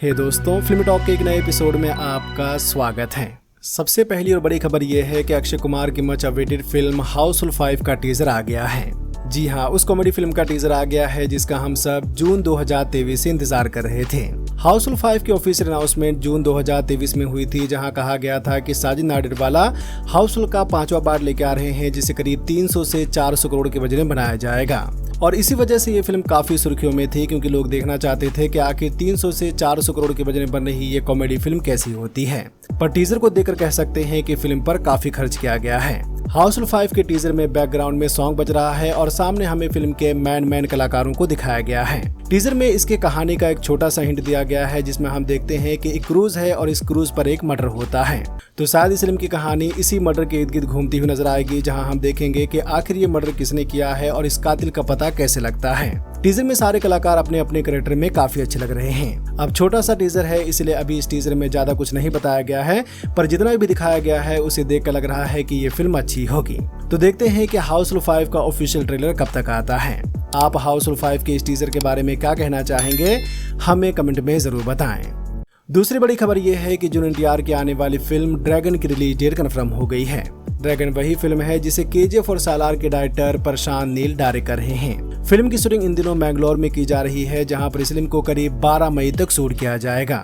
हे दोस्तों, film talk के एक नए एपिसोड में आपका स्वागत है। सबसे पहली और बड़ी खबर यह है कि अक्षय कुमार की मच अवेटेड फिल्म हाउसफुल 5 का टीजर आ गया है। जी हाँ, उस कॉमेडी फिल्म का टीजर आ गया है जिसका हम सब जून 2023 से इंतजार कर रहे थे। हाउसफुल 5 की ऑफिशियल अनाउंसमेंट जून 2023 में हुई थी, जहां कहा गया था कि साजिद नाडियाडवाला हाउसफुल का 5वां पार्ट लेके आ रहे हैं, जिसे करीब 300 से 400 करोड़ के बजट में बनाया जाएगा। और इसी वजह से ये फिल्म काफी सुर्खियों में थी, क्योंकि लोग देखना चाहते थे कि आखिर 300 से 400 करोड़ के बजट में बन रही ये कॉमेडी फिल्म कैसी होती है। पर टीजर को देखकर कह सकते हैं कि फिल्म पर काफी खर्च किया गया है। हाउसफुल 5 के टीजर में बैकग्राउंड में सॉन्ग बज रहा है और सामने हमें फिल्म के मैन कलाकारों को दिखाया गया है। टीजर में इसके कहानी का एक छोटा सा हिंट दिया गया है, जिसमें हम देखते हैं कि एक क्रूज है और इस क्रूज पर एक मर्डर होता है। तो शायद इस फिल्म की कहानी इसी मर्डर के इर्द गिर्द घूमती हुई नजर आएगी, जहां हम देखेंगे कि आखिर ये मर्डर किसने किया है और इस कातिल का पता कैसे लगता है। टीजर में सारे कलाकार अपने अपने कैरेक्टर में काफी अच्छे लग रहे हैं। अब छोटा सा टीजर है, इसलिए अभी इस टीजर में ज्यादा कुछ नहीं बताया गया है, पर जितना भी दिखाया गया है उसे देखकर लग रहा है कि ये फिल्म अच्छी होगी। तो देखते हैं कि हाउसफुल 5 का ऑफिशियल ट्रेलर कब तक आता है। आप हाउसफुल 5 के इस टीजर के बारे में क्या कहना चाहेंगे, हमें कमेंट में जरूर बताएं। दूसरी बड़ी खबर यह है कि जून एनटीआर की आने वाली फिल्म ड्रैगन की रिलीज डेट कंफर्म हो गई है। ड्रैगन वही फिल्म है जिसे केजीएफ और सालार के डायरेक्टर प्रशांत नील डायरेक्ट कर रहे हैं। फिल्म की शूटिंग इन दिनों मैंगलोर में की जा रही है, जहां पर इस फिल्म को करीब 12 मई तक शूट किया जाएगा।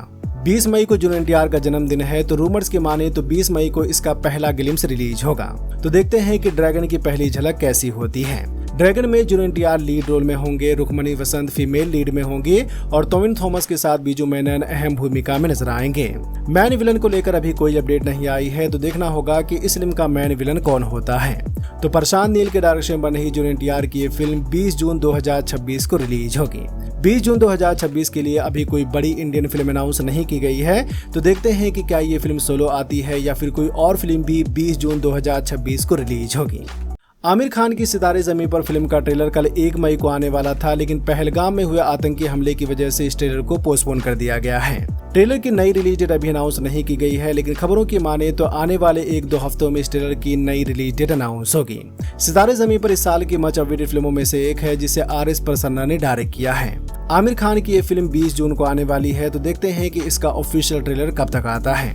20 मई को जून एनटीआर का जन्मदिन है, तो रूमर्स के माने तो 20 मई को इसका पहला ग्लिम्स रिलीज होगा। तो देखते हैं कि ड्रैगन की पहली झलक कैसी होती है। ड्रैगन में जून एनटीआर लीड रोल में होंगे, रुक्मणी वसंत फीमेल लीड में होंगी और टोविन थॉमस के साथ बीजू मेनन अहम भूमिका में नजर आएंगे। मैन विलन को लेकर अभी कोई अपडेट नहीं आई है, तो देखना होगा कि इस फिल्म का मैन विलन कौन होता है। तो प्रशांत नील के डायरेक्शन में बन रही जून एनटीआर की ये फिल्म 20 जून 2026 को रिलीज होगी। 20 जून 2026 के लिए अभी कोई बड़ी इंडियन फिल्म अनाउंस नहीं की गई है, तो देखते हैं कि क्या ये फिल्म सोलो आती है या फिर कोई और फिल्म भी 20 जून 2026 को रिलीज होगी। आमिर खान की सितारे ज़मीं पर फिल्म का ट्रेलर कल 1 मई को आने वाला था, लेकिन पहलगाम में हुए आतंकी हमले की वजह से इस ट्रेलर को पोस्टपोन कर दिया गया है। ट्रेलर की नई रिलीज डेट अभी अनाउंस नहीं की गई है, लेकिन खबरों की माने तो आने वाले 1-2 हफ्तों में इस ट्रेलर की नई रिलीज डेट अनाउंस होगी। सितारे ज़मीं पर इस साल की मच अवेटेड फिल्मों में से एक है, जिसे RS प्रसन्ना ने डायरेक्ट किया है। आमिर खान की ये फिल्म 20 जून को आने वाली है, तो देखते हैं कि इसका ऑफिशियल ट्रेलर कब तक आता है।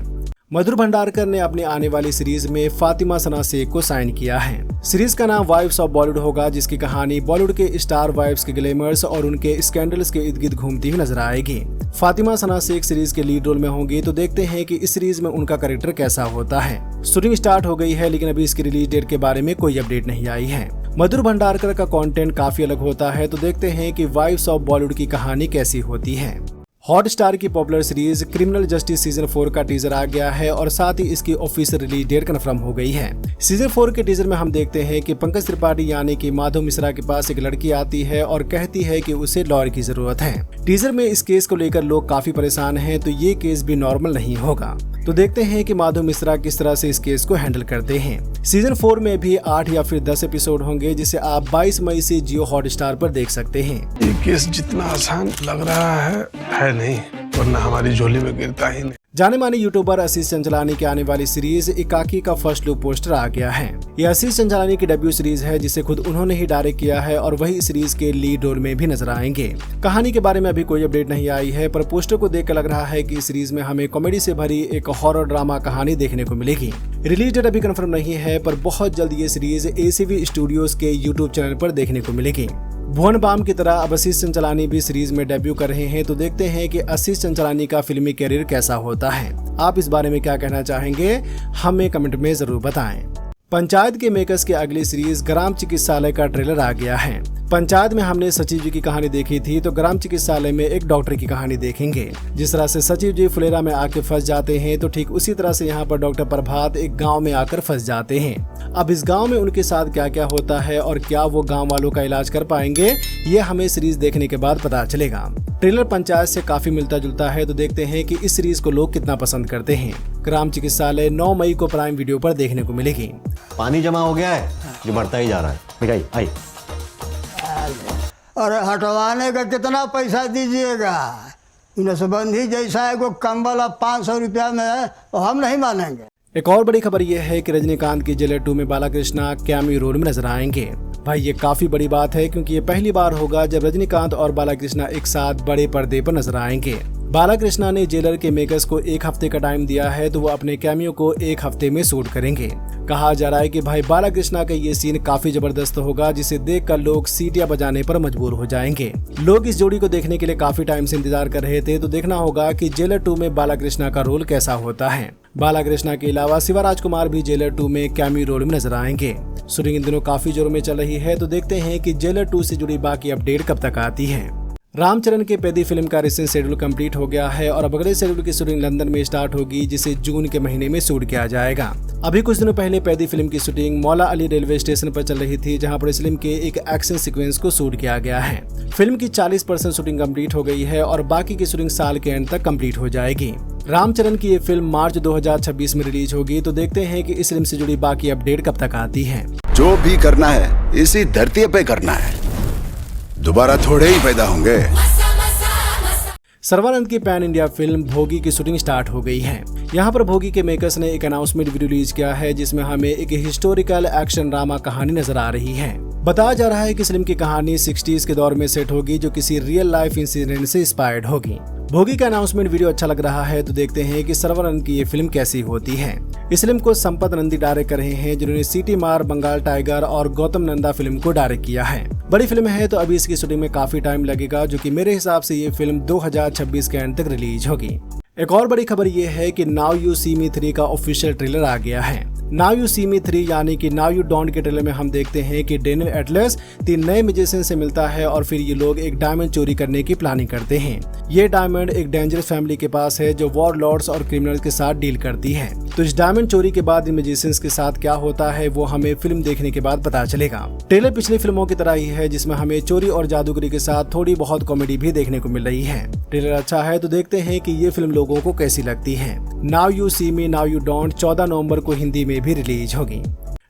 मधुर भंडारकर ने अपनी आने वाली सीरीज में फातिमा सना शेख को साइन किया है। सीरीज का नाम वाइफ्स ऑफ बॉलीवुड होगा, जिसकी कहानी बॉलीवुड के स्टार वाइफ्स के ग्लैमर्स और उनके स्कैंडल्स के इर्द गिर्द घूमती हुई नजर आएगी। फातिमा सना शेख सीरीज के लीड रोल में होंगी, तो देखते हैं कि इस सीरीज में उनका कैरेक्टर कैसा होता है। शूटिंग स्टार्ट हो गई है, लेकिन अभी इसकी रिलीज डेट के बारे में कोई अपडेट नहीं आई है। मधुर भंडारकर का कंटेंट काफी अलग होता है, तो देखते हैं कि वाइफ्स ऑफ बॉलीवुड की कहानी कैसी होती है। हॉटस्टार की popular series criminal justice season 4 का टीजर आ गया है और साथ ही इसकी ऑफिशियल रिलीज डेट कंफर्म हो गई है। सीजन 4 के टीजर में हम देखते हैं कि पंकज त्रिपाठी यानी कि माधव मिश्रा के पास एक लड़की आती है और कहती है कि उसे लॉयर की जरूरत है। टीजर में इस केस को लेकर लोग काफी परेशान हैं, तो ये केस भी नॉर्मल नहीं होगा। तो देखते हैं कि माधव मिश्रा किस तरह से इस केस को हैंडल करते हैं। सीजन 4 में भी 8 या फिर 10 एपिसोड होंगे, जिसे आप 22 मई से जियो हॉटस्टार पर देख सकते हैं। ये केस जितना आसान लग रहा है नहीं, वरना हमारी झोली में गिरता ही नहीं। जाने माने यूट्यूबर आशीष चंचलानी की आने वाली सीरीज एकाकी का फर्स्ट लुक पोस्टर आ गया है। यह आशीष चंचलानी की डेब्यू सीरीज है, जिसे खुद उन्होंने ही डायरेक्ट किया है और वही सीरीज के लीड रोल में भी नजर आएंगे। कहानी के बारे में अभी कोई अपडेट नहीं आई है, पर पोस्टर को देखकर लग रहा है कि इस सीरीज में हमें कॉमेडी से भरी एक हॉरर ड्रामा कहानी देखने को मिलेगी। रिलीज डेट अभी कंफर्म नहीं है, पर बहुत जल्द ये सीरीज ACV स्टूडियोज के यूट्यूब चैनल पर देखने को मिलेगी। भुवन बाम की तरह अब आशीष चंचलानी भी सीरीज में डेब्यू कर रहे हैं, तो देखते हैं कि आशीष चंचलानी का फिल्मी कैरियर कैसा होता है। आप इस बारे में क्या कहना चाहेंगे, हमें कमेंट में जरूर बताएं। पंचायत के मेकर्स की अगली सीरीज ग्राम चिकित्सालय का ट्रेलर आ गया है। पंचायत में हमने सचिव जी की कहानी देखी थी, तो ग्राम चिकित्सालय में एक डॉक्टर की कहानी देखेंगे। जिस तरह से सचिव जी फुलेरा में आके फंस जाते हैं, तो ठीक उसी तरह से यहाँ पर डॉक्टर प्रभात एक गांव में आकर फंस जाते हैं। अब इस गांव में उनके साथ क्या क्या होता है और क्या वो गांव वालों का इलाज कर पाएंगे, ये हमें सीरीज देखने के बाद पता चलेगा। ट्रेलर पंचायत से काफी मिलता जुलता है, तो देखते हैं कि इस सीरीज को लोग कितना पसंद करते हैं। ग्राम चिकित्सालय 9 मई को प्राइम वीडियो पर देखने को मिलेगी। पानी जमा हो गया है जो बढ़ता ही जा रहा है। मिठाई आई। और हटवाने का कितना पैसा दीजिएगा? नसबंदी जैसा है, कोई कम वाला 500 रुपया में है, तो हम नहीं मानेंगे। एक और बड़ी खबर यह है कि रजनीकांत की जेलर 2 में बालाकृष्णा कैमियो रोल में नजर आएंगे। भाई ये काफी बड़ी बात है, क्योंकि ये पहली बार होगा जब रजनीकांत और बालाकृष्णा एक साथ बड़े पर्दे पर नजर आएंगे। बालाकृष्णा ने जेलर के मेकर्स को 1 हफ्ते का टाइम दिया है, तो वो अपने कैमियो को 1 हफ्ते में शूट करेंगे। कहा जा रहा है कि भाई बालाकृष्णा का ये सीन काफी जबरदस्त होगा, जिसे देखकर लोग सीटियां बजाने पर मजबूर हो जाएंगे। लोग इस जोड़ी को देखने के लिए काफी टाइम से इंतजार कर रहे थे, तो देखना होगा कि जेलर 2 में बालाकृष्णा का रोल कैसा होता है। बालाकृष्णा के अलावा शिवा राजकुमार भी जेलर 2 में कैमियो रोल में नजर आएंगे। शूटिंग इन दिनों काफी जोरों में चल रही है, तो देखते हैं कि जेलर 2 से जुड़ी बाकी अपडेट कब तक आती है। रामचरण के पैदी फिल्म का रिसेंट शेड्यूल कंप्लीट हो गया है और अब अगले शेड्यूल की शूटिंग लंदन में स्टार्ट होगी, जिसे जून के महीने में शूट किया जाएगा। अभी कुछ दिनों पहले पैदी फिल्म की शूटिंग मौला अली रेलवे स्टेशन पर चल रही थी, जहां पर इस फिल्म के एक एक्शन सीक्वेंस को शूट किया गया है। फिल्म की 40% शूटिंग कंप्लीट हो गई है और बाकी की शूटिंग साल के एंड तक कंप्लीट हो जाएगी। रामचरण की ये फिल्म मार्च 2026 में रिलीज होगी, तो देखते हैं कि इस फिल्म से जुड़ी बाकी अपडेट कब तक आती है। जो भी करना है इसी धरती पे करना है, दोबारा थोड़े ही पैदा होंगे। सर्वानंद की पैन इंडिया फिल्म भोगी की शूटिंग स्टार्ट हो गई है। यहाँ पर भोगी के मेकर्स ने एक अनाउंसमेंट वीडियो रिलीज किया है, जिसमें हमें एक हिस्टोरिकल एक्शन ड्रामा कहानी नजर आ रही है। बताया जा रहा है कि फिल्म की कहानी 60s के दौर में सेट होगी, जो किसी रियल लाइफ इंसिडेंट से इंस्पायर्ड होगी। भोगी का अनाउंसमेंट वीडियो अच्छा लग रहा है, तो देखते हैं कि सर्वानंद की ये फिल्म कैसी होती है। इस फिल्म को संपत नंदी डायरेक्ट कर रहे हैं, जिन्होंने सिटी मार, बंगाल टाइगर और गौतम नंदा फिल्म को डायरेक्ट किया है। बड़ी फिल्म है, तो अभी इसकी शूटिंग में काफी टाइम लगेगा, जो कि मेरे हिसाब से ये फिल्म 2026 के एंड तक रिलीज होगी। एक और बड़ी खबर ये है कि नाउ यू सी मी 3 का ऑफिशियल ट्रेलर आ गया है। नाउ यू सी मी 3 यानी कि नाउ यू डोंट के ट्रेलर में हम देखते हैं कि डेनियल एटलस 3 नए म्यूजिशियन से मिलता है और फिर ये लोग एक डायमंड चोरी करने की प्लानिंग करते हैं। ये डायमंड एक डेंजरस फैमिली के पास है, जो वॉर लॉर्ड्स और क्रिमिनल्स के साथ डील करती है। तो इस डायमंड चोरी के बाद इन म्यूजिशियंस के साथ क्या होता है, वो हमें फिल्म देखने के बाद पता चलेगा। ट्रेलर पिछली फिल्मों की तरह ही है, जिसमें हमें चोरी और जादूगरी के साथ थोड़ी बहुत कॉमेडी भी देखने को मिल रही है। ट्रेलर अच्छा है, तो देखते हैं कि ये फिल्म लोगों को कैसी लगती है। Now you see me now you don't 14 नवंबर को हिंदी में भी रिलीज होगी।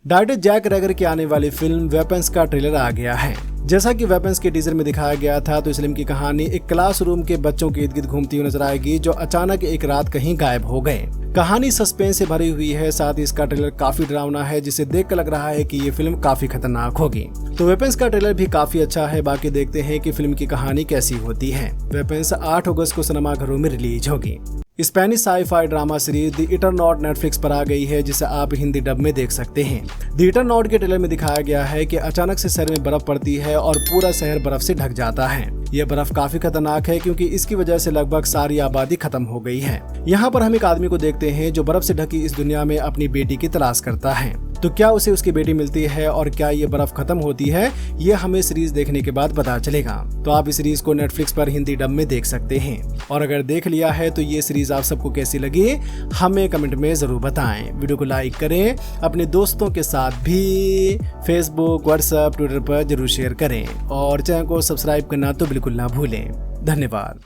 डायरेक्टर जैक रेगर की आने वाली फिल्म वेपन्स का ट्रेलर आ गया है। जैसा कि वेपन्स के टीजर में दिखाया गया था, तो इस फिल्म की कहानी एक क्लासरूम के बच्चों के इर्द गिर्द घूमती हुई नजर आएगी, जो अचानक एक रात कहीं गायब हो गए। कहानी सस्पेंस से भरी हुई है, साथ ही इसका ट्रेलर काफी डरावना है, जिसे देखकर लग रहा है कि ये फिल्म काफी खतरनाक होगी। तो वेपन्स का ट्रेलर भी काफी अच्छा है, बाकी देखते हैं कि फिल्म की कहानी कैसी होती है। वेपन्स 8 अगस्त को सिनेमाघरों में रिलीज होगी। Spanish sci-fi drama series the Eternaut Netflix पर आ गई है, जिसे आप हिंदी डब में देख सकते हैं। द इटरनॉट के ट्रेलर में दिखाया गया है कि अचानक से शहर में बर्फ पड़ती है और पूरा शहर बर्फ से ढक जाता है। यह बर्फ काफी खतरनाक है, क्योंकि इसकी वजह से लगभग सारी आबादी खत्म हो गई है। यहाँ पर हम एक आदमी को देखते हैं, जो बर्फ से ढकी इस दुनिया में अपनी बेटी की तलाश करता है। तो क्या उसे उसकी बेटी मिलती है और क्या ये बर्फ खत्म होती है, ये हमें सीरीज देखने के बाद पता चलेगा। तो आप इस सीरीज को नेटफ्लिक्स पर हिंदी डब में देख सकते हैं। और अगर देख लिया है, तो ये सीरीज आप सबको कैसी लगी हमें कमेंट में जरूर बताएं। वीडियो को लाइक करें, अपने दोस्तों के साथ भी फेसबुक, व्हाट्सएप, ट्विटर पर जरूर शेयर करें और चैनल को सब्सक्राइब करना तो बिल्कुल ना भूलें। धन्यवाद।